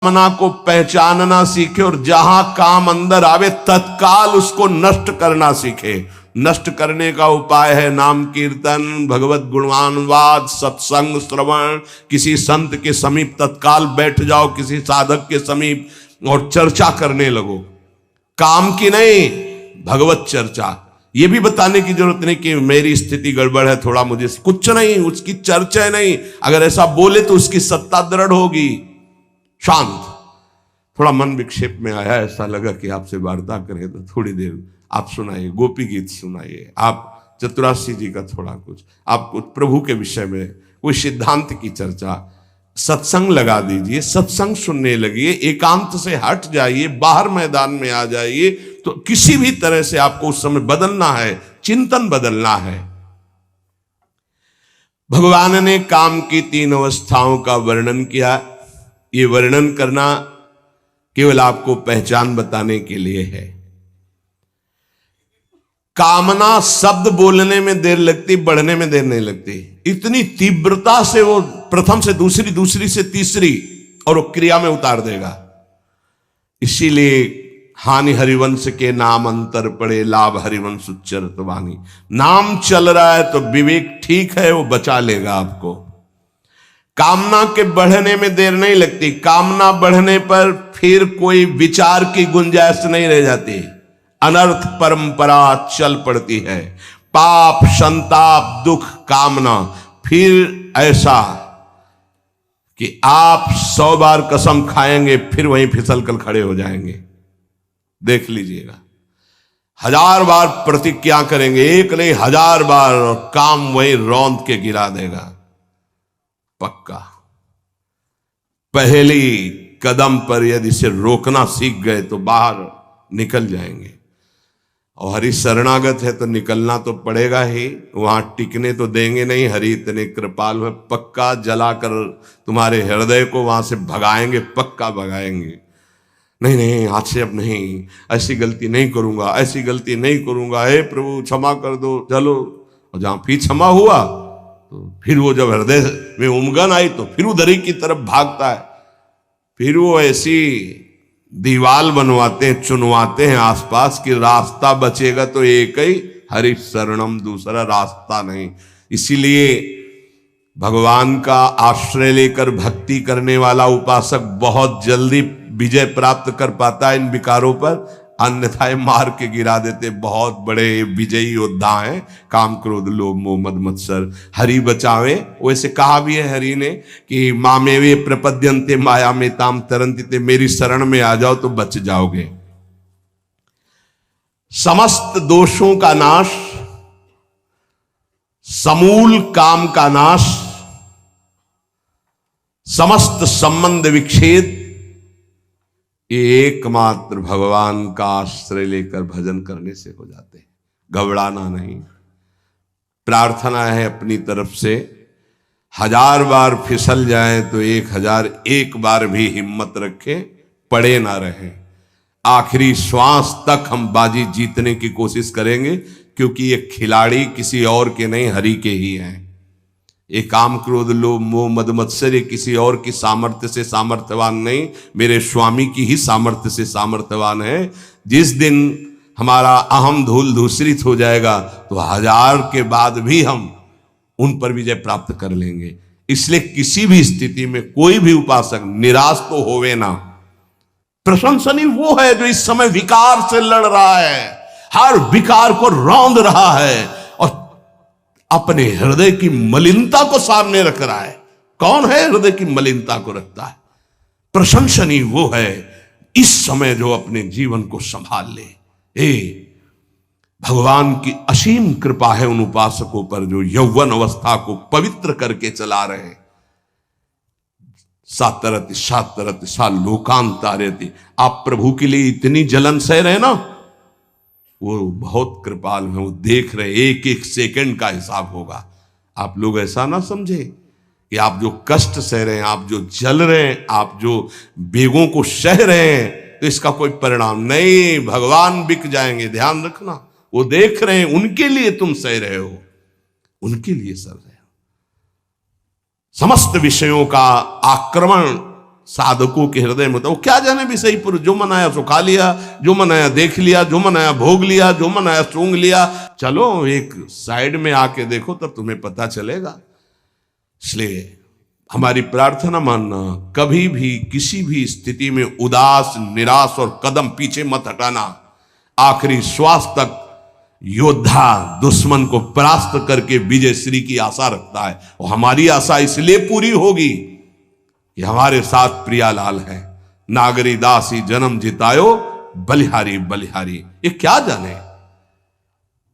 कामना को पहचानना सीखे और जहां काम अंदर आवे तत्काल उसको नष्ट करना सीखे। नष्ट करने का उपाय है नाम कीर्तन, भगवत गुणवाद, सत्संग, श्रवण। किसी संत के समीप तत्काल बैठ जाओ, किसी साधक के समीप और चर्चा करने लगो। काम की नहीं, भगवत चर्चा। ये भी बताने की जरूरत नहीं कि मेरी स्थिति गड़बड़ है, थोड़ा मुझे कुछ नहीं, उसकी चर्चा नहीं। अगर ऐसा बोले तो उसकी सत्ता दृढ़ होगी। शांत, थोड़ा मन विक्षेप में आया, ऐसा लगा कि आपसे वार्ता करें तो थोड़ी देर आप सुनाइए, गोपी गीत सुनाइए, आप चतुरासी जी का थोड़ा कुछ, आप कुछ प्रभु के विषय में कोई सिद्धांत की चर्चा, सत्संग लगा दीजिए, सत्संग सुनने लगिए, एकांत से हट जाइए, बाहर मैदान में आ जाइए। तो किसी भी तरह से आपको उस समय बदलना है, चिंतन बदलना है। भगवान ने काम की 3 अवस्थाओं का वर्णन किया। ये वर्णन करना केवल आपको पहचान बताने के लिए है। कामना शब्द बोलने में देर लगती, बढ़ने में देर नहीं लगती। इतनी तीव्रता से वो प्रथम से दूसरी, दूसरी से तीसरी, और वो क्रिया में उतार देगा। इसीलिए हानि हरिवंश के नाम अंतर पड़े, लाभ हरिवंश उच्चरत वाणी। नाम चल रहा है तो विवेक ठीक है, वो बचा लेगा आपको। कामना के बढ़ने में देर नहीं लगती। कामना बढ़ने पर फिर कोई विचार की गुंजाइश नहीं रह जाती। अनर्थ परंपरा चल पड़ती है। पाप, संताप, दुख, कामना। फिर ऐसा कि आप 100 बार कसम खाएंगे, फिर वहीं फिसल कर खड़े हो जाएंगे। देख लीजिएगा, 1000 बार प्रतिज्ञा करेंगे, एक नहीं 1000 बार, और काम वहीं रौंद के गिरा देगा। पक्का। पहली कदम पर यदि इसे रोकना सीख गए तो बाहर निकल जाएंगे। और हरि शरणागत है तो निकलना तो पड़ेगा ही, वहां टिकने तो देंगे नहीं। हरि इतने कृपालु है, पक्का जलाकर तुम्हारे हृदय को वहां से भगाएंगे, पक्का भगाएंगे। नहीं नहीं, आज से अब नहीं, ऐसी गलती नहीं करूंगा, ऐसी गलती नहीं करूंगा, हे प्रभु क्षमा कर दो, चलो। और जहां फिर क्षमा हुआ तो फिर वो जब हृदय में उमगन आई तो फिर उधर ही की तरफ भागता है। फिर वो ऐसी दीवाल बनवाते हैं, चुनवाते हैं आसपास कि रास्ता बचेगा तो एक ही, हरि शरणम, दूसरा रास्ता नहीं। इसीलिए भगवान का आश्रय लेकर भक्ति करने वाला उपासक बहुत जल्दी विजय प्राप्त कर पाता है इन विकारों पर। अन्यथा मार के गिरा देते। बहुत बड़े विजयी योद्धा हैं, काम, क्रोध, लोभ, मोह, मद, मत्सर। हरि बचावे। वैसे कहा भी है हरि ने कि मामेवे प्रपद्यन्ते माया में ताम तरन्ति, मेरी शरण में आ जाओ तो बच जाओगे। समस्त दोषों का नाश, समूल काम का नाश, समस्त संबंध विच्छेद, एकमात्र भगवान का आश्रय लेकर भजन करने से हो जाते हैं। घबराना नहीं। प्रार्थना है अपनी तरफ से, 1000 बार फिसल जाए तो 1001 बार भी हिम्मत रखें, पड़े ना रहें। आखिरी श्वास तक हम बाजी जीतने की कोशिश करेंगे, क्योंकि ये खिलाड़ी किसी और के नहीं, हरि के ही हैं। ये काम, क्रोध, लोभ, मोह, मद, मत्सर ये किसी और की सामर्थ्य से सामर्थ्यवान नहीं, मेरे स्वामी की ही सामर्थ्य से सामर्थ्यवान है। जिस दिन हमारा अहम धूल धूसरित हो जाएगा तो 1000 के बाद भी हम उन पर विजय प्राप्त कर लेंगे। इसलिए किसी भी स्थिति में कोई भी उपासक निराश तो होवे ना। प्रशंसनीय वो है जो इस समय विकार से लड़ रहा है, हर विकार को रौंद रहा है और अपने हृदय की मलिनता को सामने रख रहा है। कौन है हृदय की मलिनता को रखता है? प्रशंसनीय वो है इस समय जो अपने जीवन को संभाल ले। भगवान की असीम कृपा है उन उपासकों पर जो यौवन अवस्था को पवित्र करके चला रहे हैं। सातरति सातरति सा लोकांतारति। आप प्रभु के लिए इतनी जलन सह रहे ना, वो बहुत कृपाल है, वो देख रहे, एक एक सेकंड का हिसाब होगा। आप लोग ऐसा ना समझे कि आप जो कष्ट सह रहे हैं, आप जो जल रहे हैं, आप जो बेगों को सह रहे हैं, तो इसका कोई परिणाम नहीं। भगवान बिक जाएंगे, ध्यान रखना। वो देख रहे हैं, उनके लिए तुम सह रहे हो, उनके लिए सह रहे हो। समस्त विषयों का आक्रमण साधकों के हृदय में होता है। वो क्या जाने विषयी पुरुष, जो मनाया सो खा लिया, जो मनाया देख लिया, जो मनाया भोग लिया, जो मनाया सूंघ लिया। चलो एक साइड में आके देखो तब तुम्हें पता चलेगा। इसलिए हमारी प्रार्थना मानना, कभी भी किसी भी स्थिति में उदास, निराश और कदम पीछे मत हटाना। आखिरी श्वास तक योद्धा दुश्मन को परास्त करके विजय श्री की आशा रखता है। और हमारी आशा इसलिए पूरी होगी कि हमारे साथ प्रियालाल है। नागरी दासी जन्म जितायो, बलिहारी बलिहारी। ये क्या जाने,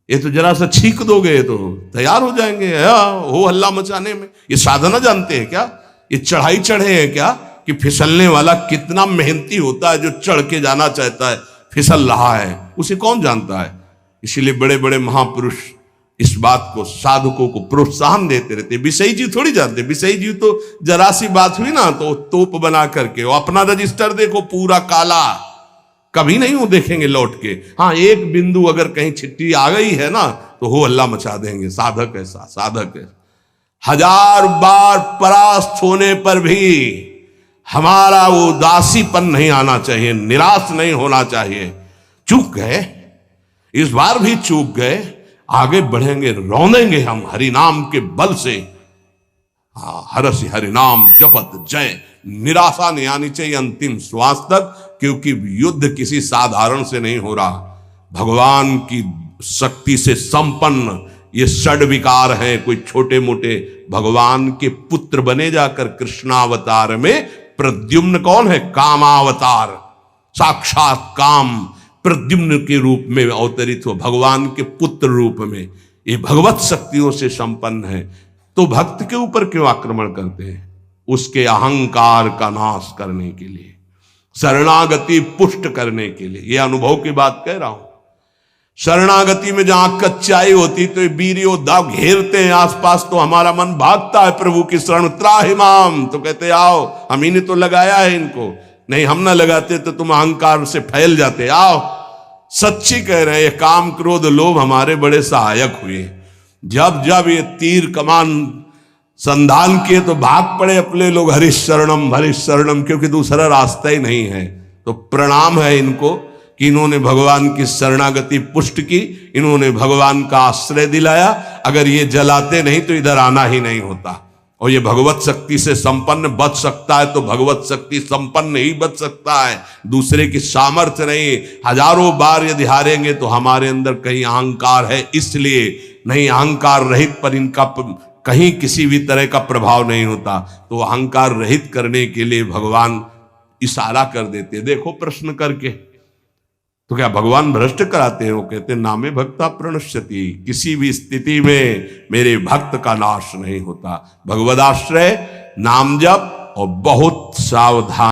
ये तो जरा सा छींक दोगे तो तैयार हो जाएंगे हो हल्ला मचाने में। ये साधना जानते हैं क्या? ये चढ़ाई चढ़े हैं क्या? कि फिसलने वाला कितना मेहनती होता है, जो चढ़ के जाना चाहता है फिसल रहा है, उसे कौन जानता है। इसीलिए बड़े बड़े महापुरुष इस बात को, साधकों को प्रोत्साहन देते रहते। विषयी जी थोड़ी जानते, विषयी जी तो जरा सी बात हुई ना तो तोप बना करके, वो अपना रजिस्टर देखो पूरा काला, कभी नहीं वो देखेंगे लौट के। हाँ, एक बिंदु अगर कहीं छिट्टी आ गई है ना तो हो हल्ला मचा देंगे। साधक ऐसा, साधक है। 1000 बार परास्त होने पर भी हमारा वो उदासीपन नहीं आना चाहिए, निराश नहीं होना चाहिए। चूक गए, इस बार भी चूक गए, आगे बढ़ेंगे, रौंदेंगे हम हरिनाम के बल से। हाँ, हरसि हरिनाम जपत जय। निराशा नहीं आनी चाहिए अंतिम श्वास तक, क्योंकि युद्ध किसी साधारण से नहीं हो रहा। भगवान की शक्ति से संपन्न ये षड विकार हैं, कोई छोटे मोटे। भगवान के पुत्र बने जाकर कृष्णावतार में प्रद्युम्न कौन है? कामावतार, साक्षात काम प्रद्युम्न के रूप में अवतरित हो, भगवान के पुत्र रूप में। ये भगवत शक्तियों से संपन्न है। तो भक्त के ऊपर क्यों आक्रमण करते हैं? उसके अहंकार का नाश करने के लिए, शरणागति पुष्ट करने के लिए। यह अनुभव की बात कह रहा हूं। शरणागति में जहां कच्चाई होती तो वीर योद्धा घेरते हैं आसपास, तो हमारा मन भागता है प्रभु की शरण। त्राहिमाम, तो कहते आओ, हम ही ने तो लगाया है इनको, नहीं हम ना लगाते तो तुम अहंकार से फैल जाते। आओ, सच्ची कह रहे हैं, काम क्रोध लोभ हमारे बड़े सहायक हुए। जब जब ये तीर कमान संधान किए तो भाग पड़े अपने लोग, हरीश शरणम, क्योंकि दूसरा रास्ता ही नहीं है। तो प्रणाम है इनको कि इन्होंने भगवान की शरणागति पुष्ट की, इन्होंने भगवान का आश्रय दिलाया। अगर ये जलाते नहीं तो इधर आना ही नहीं होता। और ये भगवत शक्ति से संपन्न बच सकता है तो भगवत शक्ति संपन्न ही बच सकता है, दूसरे की सामर्थ्य नहीं। हजारों बार यदि हारेंगे तो हमारे अंदर कहीं अहंकार है, इसलिए नहीं। अहंकार रहित पर इनका कहीं किसी भी तरह का प्रभाव नहीं होता। तो अहंकार रहित करने के लिए भगवान इशारा कर देते। देखो प्रश्न करके, तो क्या भगवान भ्रष्ट कराते हैं? वो कहते हैं नामे भक्ता प्रणश्यति, किसी भी स्थिति में मेरे भक्त का नाश नहीं होता। भगवदाश्रय, नाम जप और बहुत सावधान।